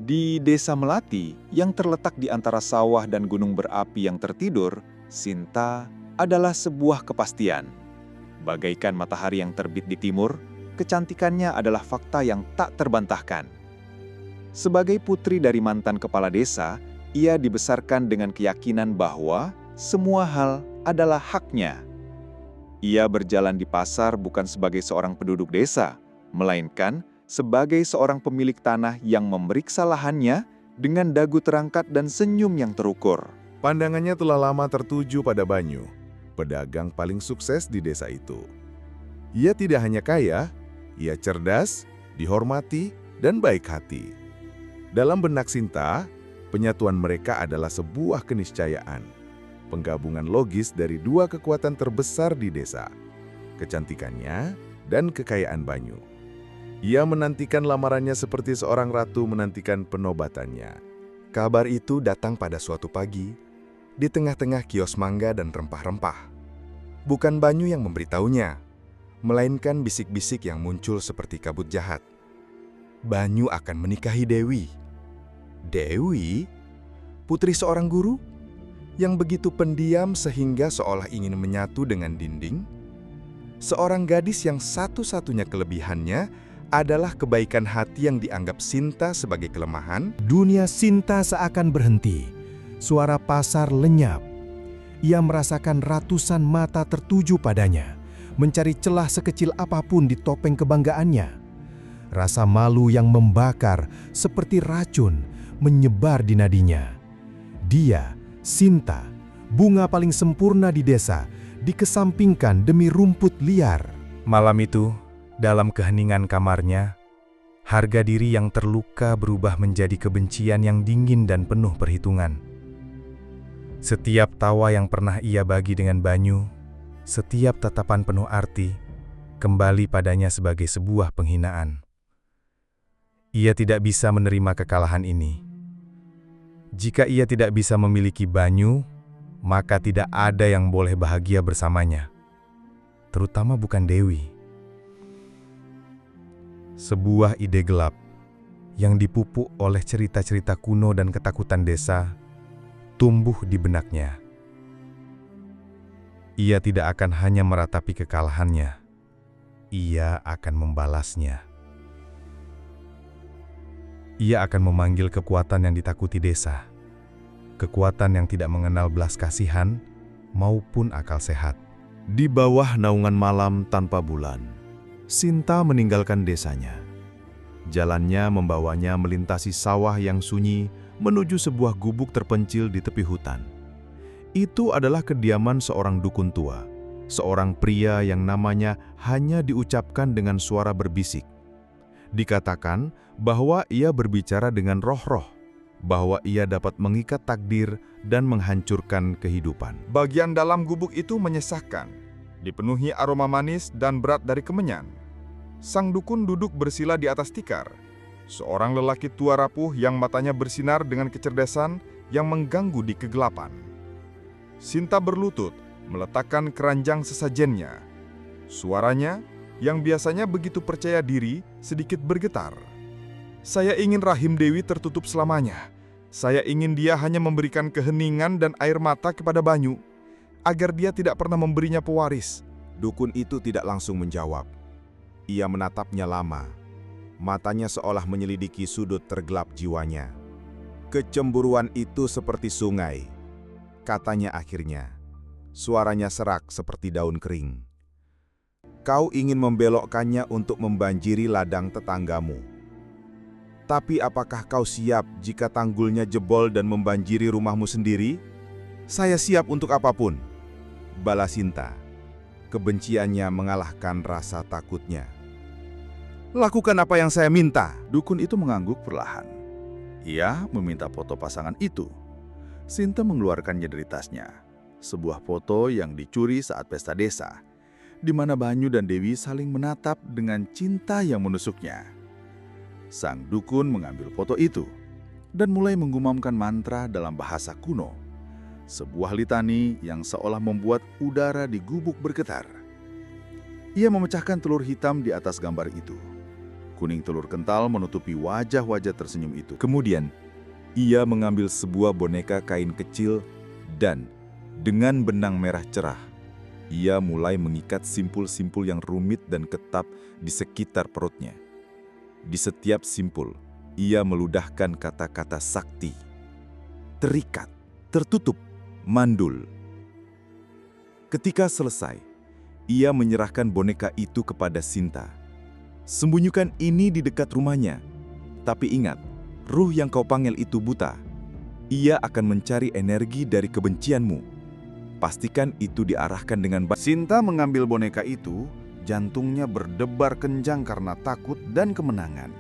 Di Desa Melati yang terletak di antara sawah dan gunung berapi yang tertidur, Sinta adalah sebuah kepastian. Bagaikan matahari yang terbit di timur, kecantikannya adalah fakta yang tak terbantahkan. Sebagai putri dari mantan kepala desa, ia dibesarkan dengan keyakinan bahwa semua hal adalah haknya. Ia berjalan di pasar bukan sebagai seorang penduduk desa, melainkan sebagai seorang pemilik tanah yang memeriksa lahannya dengan dagu terangkat dan senyum yang terukur. Pandangannya telah lama tertuju pada Banyu, pedagang paling sukses di desa itu. Ia tidak hanya kaya, ia cerdas, dihormati, dan baik hati. Dalam benak Sinta, penyatuan mereka adalah sebuah keniscayaan. Penggabungan logis dari dua kekuatan terbesar di desa, kecantikannya dan kekayaan Banyu. Ia menantikan lamarannya seperti seorang ratu menantikan penobatannya. Kabar itu datang pada suatu pagi, di tengah-tengah kios mangga dan rempah-rempah. Bukan Banyu yang memberitahunya, melainkan bisik-bisik yang muncul seperti kabut jahat. Banyu akan menikahi Dewi. Dewi? Putri seorang guru? Yang begitu pendiam sehingga seolah ingin menyatu dengan dinding? Seorang gadis yang satu-satunya kelebihannya adalah kebaikan hati yang dianggap Sinta sebagai kelemahan. Dunia Sinta seakan berhenti. Suara pasar lenyap. Ia merasakan ratusan mata tertuju padanya, mencari celah sekecil apapun di topeng kebanggaannya. Rasa malu yang membakar seperti racun menyebar di nadinya. Dia, Sinta, bunga paling sempurna di desa, dikesampingkan demi rumput liar. Malam itu, dalam keheningan kamarnya, harga diri yang terluka berubah menjadi kebencian yang dingin dan penuh perhitungan. Setiap tawa yang pernah ia bagi dengan Banyu, setiap tatapan penuh arti, kembali padanya sebagai sebuah penghinaan. Ia tidak bisa menerima kekalahan ini. Jika ia tidak bisa memiliki Banyu, maka tidak ada yang boleh bahagia bersamanya, terutama bukan Dewi. Sebuah ide gelap yang dipupuk oleh cerita-cerita kuno dan ketakutan desa tumbuh di benaknya. Ia tidak akan hanya meratapi kekalahannya, ia akan membalasnya. Ia akan memanggil kekuatan yang ditakuti desa, kekuatan yang tidak mengenal belas kasihan maupun akal sehat. Di bawah naungan malam tanpa bulan, Sinta meninggalkan desanya. Jalannya membawanya melintasi sawah yang sunyi menuju sebuah gubuk terpencil di tepi hutan. Itu adalah kediaman seorang dukun tua, seorang pria yang namanya hanya diucapkan dengan suara berbisik. Dikatakan bahwa ia berbicara dengan roh-roh, bahwa ia dapat mengikat takdir dan menghancurkan kehidupan. Bagian dalam gubuk itu menyesakkan, dipenuhi aroma manis dan berat dari kemenyan. Sang dukun duduk bersila di atas tikar, seorang lelaki tua rapuh yang matanya bersinar dengan kecerdasan yang mengganggu di kegelapan. Sinta berlutut, meletakkan keranjang sesajennya. Suaranya, yang biasanya begitu percaya diri, sedikit bergetar. Saya ingin rahim Dewi tertutup selamanya. Saya ingin dia hanya memberikan keheningan dan air mata kepada Banyu, agar dia tidak pernah memberinya pewaris. Dukun itu tidak langsung menjawab. Ia menatapnya lama. Matanya seolah menyelidiki sudut tergelap jiwanya. Kecemburuan itu seperti sungai, katanya akhirnya. Suaranya serak seperti daun kering. Kau ingin membelokkannya untuk membanjiri ladang tetanggamu. Tapi apakah kau siap jika tanggulnya jebol dan membanjiri rumahmu sendiri? Saya siap untuk apapun, balas Sinta. Kebenciannya mengalahkan rasa takutnya. Lakukan apa yang saya minta. Dukun itu mengangguk perlahan. Ia meminta foto pasangan itu. Sinta mengeluarkannya dari tasnya. Sebuah foto yang dicuri saat pesta desa, di mana Banyu dan Dewi saling menatap dengan cinta yang menusuknya. Sang dukun mengambil foto itu dan mulai menggumamkan mantra dalam bahasa kuno. Sebuah litani yang seolah membuat udara di gubuk bergetar. Ia memecahkan telur hitam di atas gambar itu. kuning telur kental menutupi wajah-wajah tersenyum itu. Kemudian, ia mengambil sebuah boneka kain kecil dan dengan benang merah cerah, ia mulai mengikat simpul-simpul yang rumit dan ketat di sekitar perutnya. Di setiap simpul, ia meludahkan kata-kata sakti. Terikat, tertutup, mandul. Ketika selesai, ia menyerahkan boneka itu kepada Sinta. Sembunyikan ini di dekat rumahnya. Tapi ingat, ruh yang kau panggil itu buta. Ia akan mencari energi dari kebencianmu. Pastikan itu diarahkan dengan baik. Sinta mengambil boneka itu, jantungnya berdebar kencang karena takut dan kemenangan.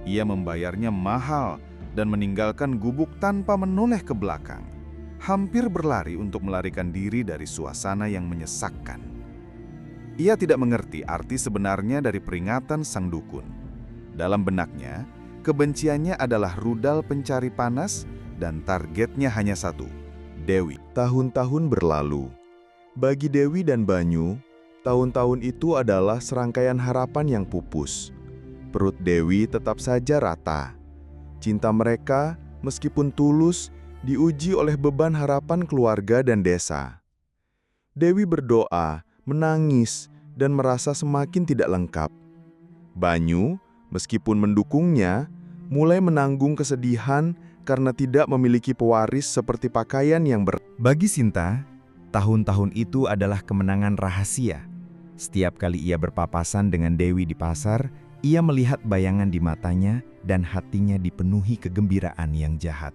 Ia membayarnya mahal dan meninggalkan gubuk tanpa menoleh ke belakang. Hampir berlari untuk melarikan diri dari suasana yang menyesakkan. Ia tidak mengerti arti sebenarnya dari peringatan sang dukun. Dalam benaknya, kebenciannya adalah rudal pencari panas dan targetnya hanya satu, Dewi. Tahun-tahun berlalu. Bagi Dewi dan Banyu, tahun-tahun itu adalah serangkaian harapan yang pupus. Perut Dewi tetap saja rata. Cinta mereka, meskipun tulus, diuji oleh beban harapan keluarga dan desa. Dewi berdoa, menangis, dan merasa semakin tidak lengkap. Banyu, meskipun mendukungnya, mulai menanggung kesedihan karena tidak memiliki pewaris seperti pakaian yang Bagi Sinta, tahun-tahun itu adalah kemenangan rahasia. Setiap kali ia berpapasan dengan Dewi di pasar, ia melihat bayangan di matanya dan hatinya dipenuhi kegembiraan yang jahat.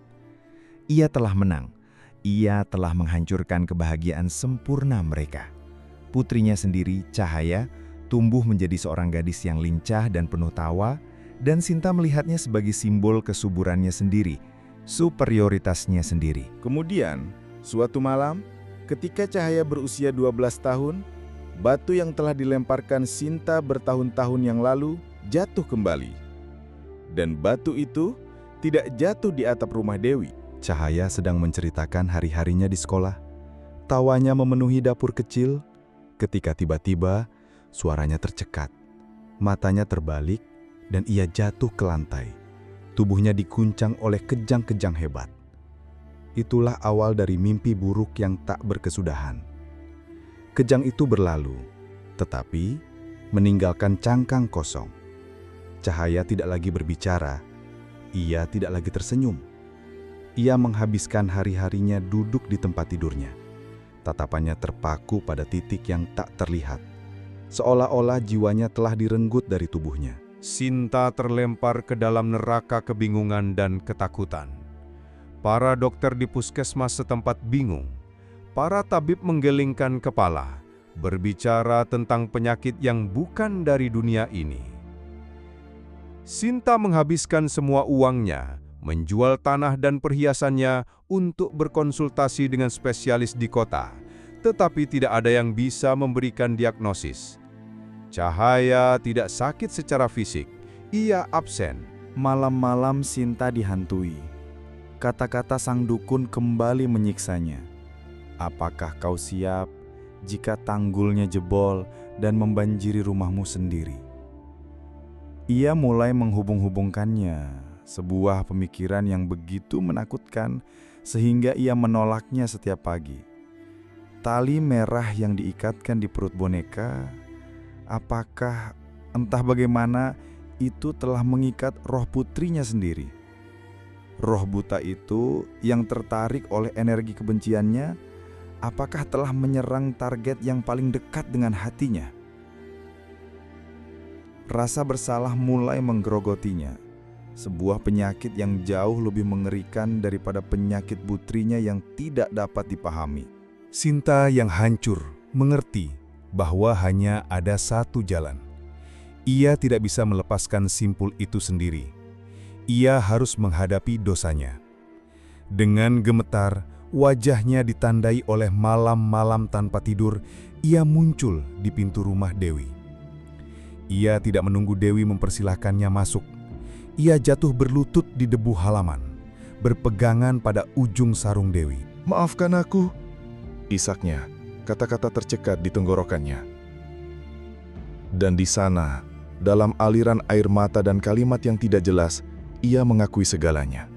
Ia telah menang. Ia telah menghancurkan kebahagiaan sempurna mereka. Putrinya sendiri, Cahaya, tumbuh menjadi seorang gadis yang lincah dan penuh tawa, dan Sinta melihatnya sebagai simbol kesuburannya sendiri, superioritasnya sendiri. Kemudian, suatu malam, ketika Cahaya berusia 12 tahun, batu yang telah dilemparkan Sinta bertahun-tahun yang lalu jatuh kembali. Dan batu itu tidak jatuh di atap rumah Dewi. Cahaya sedang menceritakan hari-harinya di sekolah. Tawanya memenuhi dapur kecil, ketika tiba-tiba suaranya tercekat. Matanya terbalik dan ia jatuh ke lantai. Tubuhnya diguncang oleh kejang-kejang hebat. Itulah awal dari mimpi buruk yang tak berkesudahan. Kejang itu berlalu, tetapi meninggalkan cangkang kosong. Cahaya tidak lagi berbicara, ia tidak lagi tersenyum. Ia menghabiskan hari-harinya duduk di tempat tidurnya. Tatapannya terpaku pada titik yang tak terlihat. Seolah-olah jiwanya telah direnggut dari tubuhnya. Sinta terlempar ke dalam neraka kebingungan dan ketakutan. Para dokter di puskesmas setempat bingung. Para tabib menggelingkan kepala, berbicara tentang penyakit yang bukan dari dunia ini. Sinta menghabiskan semua uangnya, menjual tanah dan perhiasannya untuk berkonsultasi dengan spesialis di kota, tetapi tidak ada yang bisa memberikan diagnosis. Cahaya tidak sakit secara fisik, ia absen. Malam-malam Sinta dihantui. Kata-kata sang dukun kembali menyiksanya. Apakah kau siap jika tanggulnya jebol dan membanjiri rumahmu sendiri? Ia mulai menghubung-hubungkannya, sebuah pemikiran yang begitu menakutkan sehingga ia menolaknya setiap pagi. Tali merah yang diikatkan di perut boneka, apakah entah bagaimana itu telah mengikat roh putrinya sendiri. Roh buta itu yang tertarik oleh energi kebenciannya, apakah telah menyerang target yang paling dekat dengan hatinya? Rasa bersalah mulai menggerogotinya. Sebuah penyakit yang jauh lebih mengerikan daripada penyakit putrinya yang tidak dapat dipahami. Sinta yang hancur mengerti bahwa hanya ada satu jalan. Ia tidak bisa melepaskan simpul itu sendiri. Ia harus menghadapi dosanya. Dengan gemetar, wajahnya ditandai oleh malam-malam tanpa tidur, ia muncul di pintu rumah Dewi. Ia tidak menunggu Dewi mempersilahkannya masuk. Ia jatuh berlutut di debu halaman, berpegangan pada ujung sarung Dewi. "Maafkan aku," isaknya, kata-kata tercekat di tenggorokannya. Dan di sana, Dalam aliran air mata dan kalimat yang tidak jelas, ia mengakui segalanya.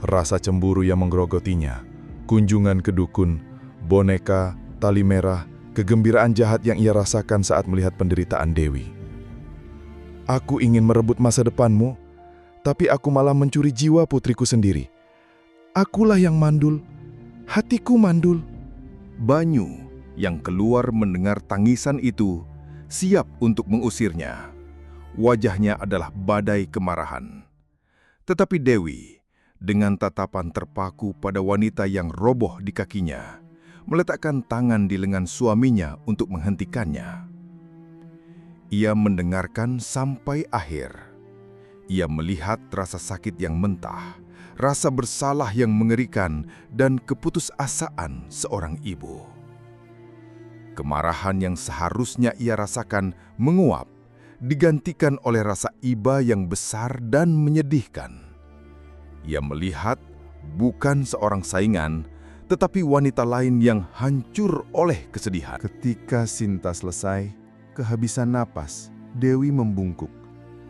Rasa cemburu yang menggerogotinya, kunjungan ke dukun, boneka, tali merah, kegembiraan jahat yang ia rasakan saat melihat penderitaan Dewi. Aku ingin merebut masa depanmu, tapi aku malah mencuri jiwa putriku sendiri. Akulah yang mandul, hatiku mandul. Banyu yang keluar mendengar tangisan itu siap untuk mengusirnya. Wajahnya adalah badai kemarahan. Tetapi Dewi, dengan tatapan terpaku pada wanita yang roboh di kakinya, meletakkan tangan di lengan suaminya untuk menghentikannya. Ia mendengarkan sampai akhir. Ia melihat rasa sakit yang mentah, rasa bersalah yang mengerikan, dan keputusasaan seorang ibu. Kemarahan yang seharusnya ia rasakan menguap, digantikan oleh rasa iba yang besar dan menyedihkan. Ia melihat bukan seorang saingan, tetapi wanita lain yang hancur oleh kesedihan. Ketika Sinta selesai, kehabisan napas, Dewi membungkuk.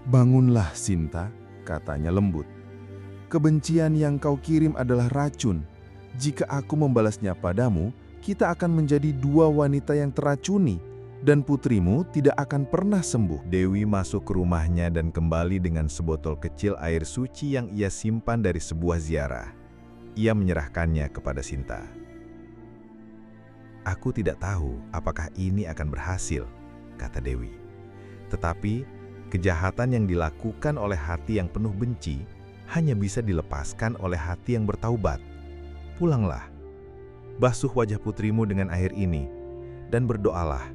"Bangunlah Sinta," katanya lembut. "Kebencian yang kau kirim adalah racun. Jika aku membalasnya padamu, kita akan menjadi dua wanita yang teracuni, dan putrimu tidak akan pernah sembuh." Dewi masuk ke rumahnya dan kembali dengan sebotol kecil air suci yang ia simpan dari sebuah ziarah. Ia menyerahkannya kepada Sinta. "Aku tidak tahu apakah ini akan berhasil," kata Dewi. "Tetapi kejahatan yang dilakukan oleh hati yang penuh benci hanya bisa dilepaskan oleh hati yang bertaubat. Pulanglah, basuh wajah putrimu dengan air ini, dan berdoalah.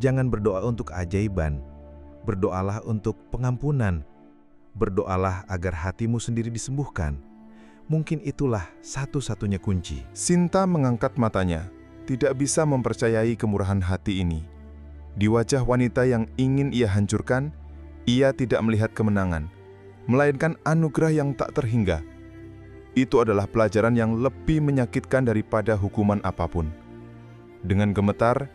Jangan berdoa untuk keajaiban, berdoalah untuk pengampunan. Berdoalah agar hatimu sendiri disembuhkan. Mungkin itulah satu-satunya kunci." Sinta mengangkat matanya, tidak bisa mempercayai kemurahan hati ini. Di wajah wanita yang ingin ia hancurkan, ia tidak melihat kemenangan, melainkan anugerah yang tak terhingga. Itu adalah pelajaran yang lebih menyakitkan daripada hukuman apapun. Dengan gemetar,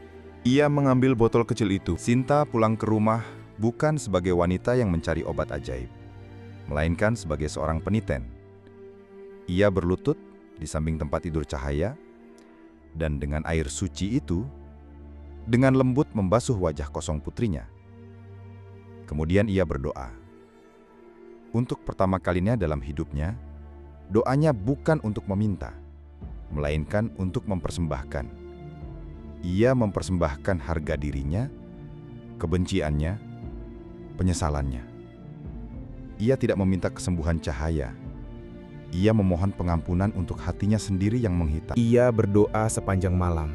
ia mengambil botol kecil itu. Sinta pulang ke rumah bukan sebagai wanita yang mencari obat ajaib, melainkan sebagai seorang peniten. Ia berlutut di samping tempat tidur Cahaya, dan dengan air suci itu, dengan lembut membasuh wajah kosong putrinya. Kemudian ia berdoa. Untuk pertama kalinya dalam hidupnya, doanya bukan untuk meminta, melainkan untuk mempersembahkan. Ia mempersembahkan harga dirinya, kebenciannya, penyesalannya. Ia tidak meminta kesembuhan Cahaya. Ia memohon pengampunan untuk hatinya sendiri yang menghitam. Ia berdoa sepanjang malam.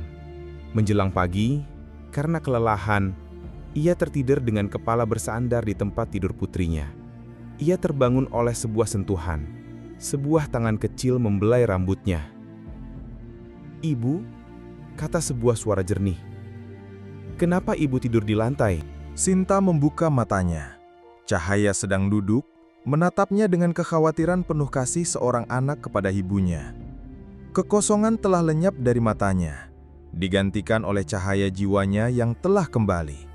Menjelang pagi, karena kelelahan, ia tertidur dengan kepala bersandar di tempat tidur putrinya. Ia terbangun oleh sebuah sentuhan. Sebuah tangan kecil membelai rambutnya. "Ibu," kata sebuah suara jernih. "Kenapa ibu tidur di lantai?" Sinta membuka matanya. Cahaya sedang duduk, menatapnya dengan kekhawatiran penuh kasih seorang anak kepada ibunya. Kekosongan telah lenyap dari matanya, digantikan oleh cahaya jiwanya yang telah kembali.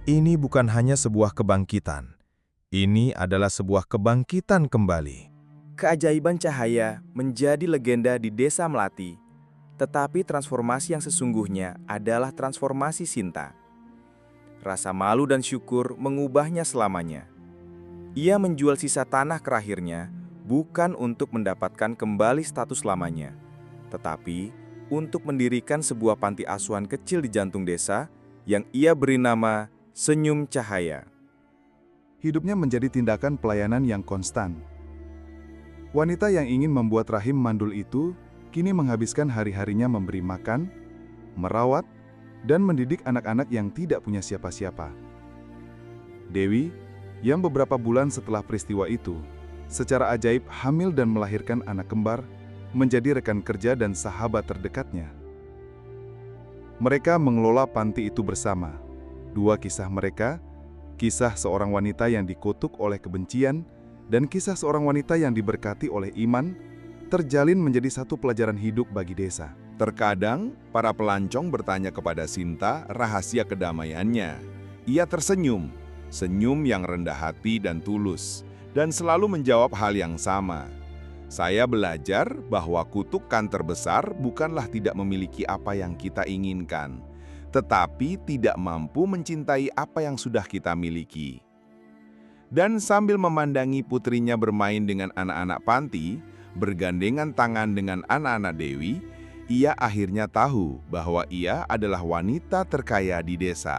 Ini bukan hanya sebuah kebangkitan. Ini adalah sebuah kebangkitan kembali. Keajaiban Cahaya menjadi legenda di Desa Melati, tetapi transformasi yang sesungguhnya adalah transformasi Sinta. Rasa malu dan syukur mengubahnya selamanya. Ia menjual sisa tanah terakhirnya bukan untuk mendapatkan kembali status lamanya, tetapi untuk mendirikan sebuah panti asuhan kecil di jantung desa yang ia beri nama Senyum Cahaya. Hidupnya menjadi tindakan pelayanan yang konstan. Wanita yang ingin membuat rahim mandul itu kini menghabiskan hari-harinya memberi makan, merawat, dan mendidik anak-anak yang tidak punya siapa-siapa. Dewi, yang beberapa bulan setelah peristiwa itu, secara ajaib hamil dan melahirkan anak kembar, menjadi rekan kerja dan sahabat terdekatnya. Mereka mengelola panti itu bersama. Dua kisah mereka, kisah seorang wanita yang dikutuk oleh kebencian, dan kisah seorang wanita yang diberkati oleh iman, terjalin menjadi satu pelajaran hidup bagi desa. Terkadang, para pelancong bertanya kepada Sinta rahasia kedamaiannya. Ia tersenyum, senyum yang rendah hati dan tulus, dan selalu menjawab hal yang sama. Saya belajar bahwa kutukan terbesar bukanlah tidak memiliki apa yang kita inginkan, tetapi tidak mampu mencintai apa yang sudah kita miliki. Dan sambil memandangi putrinya bermain dengan anak-anak panti, bergandengan tangan dengan anak-anak Dewi, ia akhirnya tahu bahwa ia adalah wanita terkaya di desa.